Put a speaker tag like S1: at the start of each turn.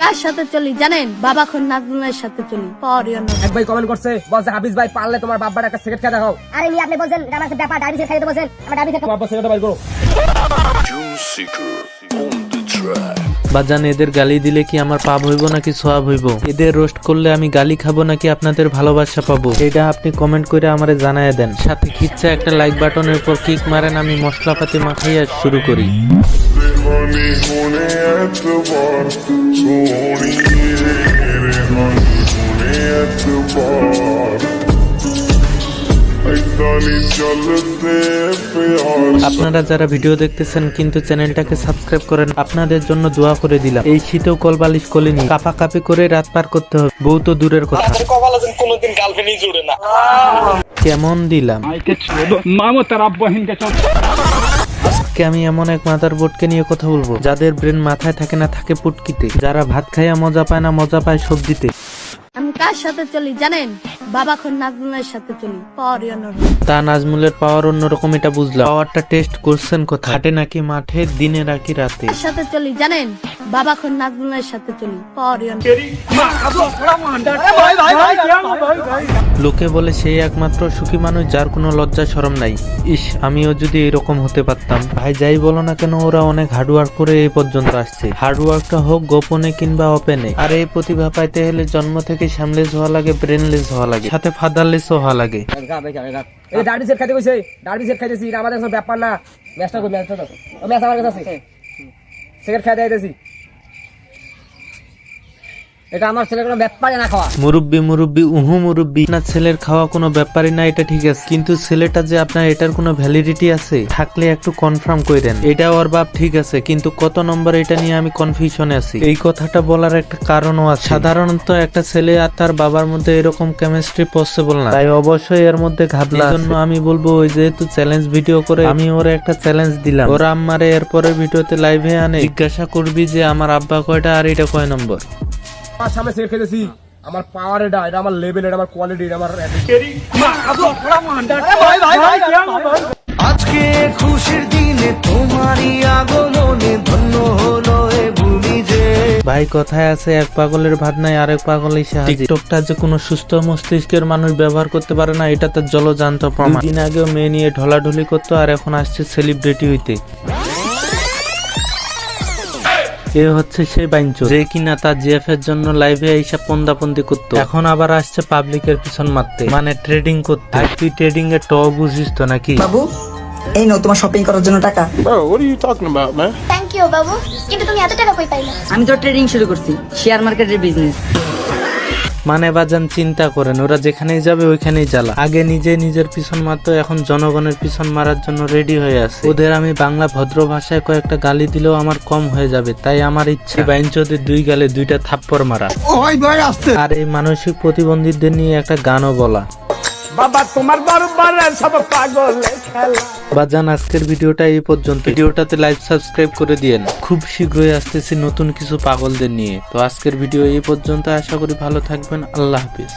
S1: কার সাথে চলি জানেন? বাবা খুন নাজমুলের সাথে চলি।
S2: এক ভাই কমেন্ট করছে, বলছে হাফিজ ভাই পারলে তোমার বাবার একটা সিগারেট খেয়ে দেখাও।
S3: আরে নি আপনি বলছেন আমার ব্যাপার ডায়াবেটিস খাইতে বলছেন, আমার ডায়াবেটিস
S2: বাবা সিগারেট বাইর করো।
S4: বাজান, এদের গালি দিলে কি আমার পাপ হইব নাকি সওয়াব হইব? এদের রোস্ট করলে আমি গালি খাবো নাকি আপনাদের ভালোবাসা পাবো? এটা আপনি কমেন্ট করে আমারে জানায় দেন। সাথে খিচ্ছা একটা লাইক বাটনের উপর ক্লিক মারেন, আমি মশলাপাতি মাখাইয়া শুরু করি। আপনারা যারা ভিডিও দেখতেছেন কিন্তু চ্যানেলটাকে সাবস্ক্রাইব করেন, আপনাদের জন্য দোয়া করে দিলাম। এই শীতেও কলবালিশ কোলেনি, কাপাকাপি করে রাত পার করতে হবে, বউ তো দূরের কথা। কেমন দিলাম আজকে আমি এমন এক মাদারবোর্ডকে নিয়ে কথা বলবো যাদের ব্রেন মাথায় থাকে না, থাকে পুটকিতে, যারা ভাত খাইয়া মজা পায় না, মজা পায় সবজিতে।
S1: আমি কার সাথে চলি জানেন? বাবা খুন নাজমুলের সাথে চলি।
S4: তা নাজমুলের পাওয়ার অন্যরকম, এটা বুঝলাম। পাওয়ারটা টেস্ট করছেন কোথায়? হাটে নাকি মাঠে, দিনে নাকি রাতে?
S1: কার সাথে চলি জানেন? বাবা খুন নাজমুলের সাথে চলি।
S4: লোকে বলে সেই একমাত্র সুখী মানুষ যার কোনো লজ্জা শরম নাই। ইস, আমিও যদি এরকম হতে পারতাম। ভাই যাই বলো না কেন, ওরা অনেক হার্ডওয়ার্ক করে এই পর্যন্ত আসছে। হার্ডওয়ার্কটা হোক গোপনে কিংবা ওপেনে। আর এই প্রতিভা পাইতে হলে জন্ম থেকে সামলেস হওয়া লাগে, ব্রেনলেস হওয়া লাগে, সাথে ফাদারলেস হওয়া লাগে।
S2: এই ডায়াবেটিস সেট খাইতে কইছে, ডায়াবেটিস সেট খাইতেছি, এটা আমাদের কোনো ব্যাপার না। ম্যাচটা কই, ম্যাচটা দাও। ও ম্যাচ আমার কাছে আছে, সিগারেট খাইতে আইতেছি। এটা আমার ছেলের কোনো ব্যাপারই না খাওয়া।
S4: মুরব্বি মুরব্বি, আপনার ছেলের খাওয়া কোনো ব্যাপারই না, এটা ঠিক আছে, কিন্তু ছেলেটা যে আপনার, এটার কোনো ভ্যালিডিটি আছে? থাকলে একটু কনফার্ম করেন। এটা ওর বাপ ঠিক আছে, কিন্তু কত নম্বর এটা নিয়ে আমি কনফিউশনে আছি। এই কথাটা বলার একটা কারণও আছে। সাধারণত একটা ছেলে আর তার বাবার মধ্যে এরকম কেমিস্ট্রি পসিবল না, তাই অবশ্যই এর মধ্যে ঘাবলা। জন্য আমি বলবো, ওই যেহেতু চ্যালেঞ্জ ভিডিও করে, আমি ওরা একটা চ্যালেঞ্জ দিলাম। ওরা আমারে এরপরের ভিডিওতে লাইভে আনে জিজ্ঞাসা করবি যে আমার আব্বা কয়টা আর এটা কয় নম্বর।
S2: আমার সামনে সিগারেট খেতেছি, আমার পাওয়ার এটা, এটা আমার লেভেল, এটা আমার কোয়ালিটি, এটা আমার
S5: আজকে খুশির দিনে তোমারই আগমনে ধন্য হলো এ ভূমি যে।
S4: ভাই কথায় আছে, এক পাগলের ভাত নাই আরেক পাগলের সাহায্যে। টিকটকটা যে কোনো সুস্থ মস্তিষ্কের মানুষ ব্যবহার করতে পারে না, এটা তার জলজান্ত প্রমাণ। দিন আগেও মেয়ে নিয়ে ঢলাঢলি করতো, আর এখন আসছে সেলিব্রিটি হইতে। এ হচ্ছে সেই বাইঞ্চো যে কিনা তার জিএফ এর জন্য লাইভে এইসব পন্দাপন্দি করতো, এখন আবার আসছে পাবলিকের পিছন মারতে, মানে ট্রেডিং করতে। আর তুই ট্রেডিং এর টপ বুঝিস তো নাকি?
S6: বাবু, এই নাও তোমার শপিং করার জন্য টাকা।
S3: থ্যাংক ইউ বাবু, কিন্তু তুমি এত টাকা কই পাইলা?
S6: আমি তো ট্রেডিং শুরু করছি, শেয়ার মার্কেটের বিজনেস।
S4: মানে বাজান চিন্তা করেন, ওরা যেখানেই যাবে ওইখানেই জ্বালা। আগে নিজে নিজের পিছন মারতো, এখন জনগণের পিছন মারার জন্য রেডি হয়ে আছে। ওদের আমি বাংলা ভদ্র ভাষায় কয়েকটা গালি দিলেও আমার কম হয়ে যাবে, তাই আমার ইচ্ছে বাইঞ্চোদের দুই গালে দুইটা থাপ্পড় মারা। আর এই মানসিক প্রতিবন্ধীদের নিয়ে একটা গানও বলা।
S2: বাবা তোমার দরবারে সব পাগল খেলা।
S4: বাজান, আজকের ভিডিওটা এই পর্যন্ত। ভিডিওটাতে লাইক সাবস্ক্রাইব করে দিয়েন। খুব শীঘ্রই আসতেছি নতুন কিছু পাগলদের নিয়ে। তো আজকের ভিডিও এই পর্যন্ত, আশা করি ভালো থাকবেন। আল্লাহ হাফিজ।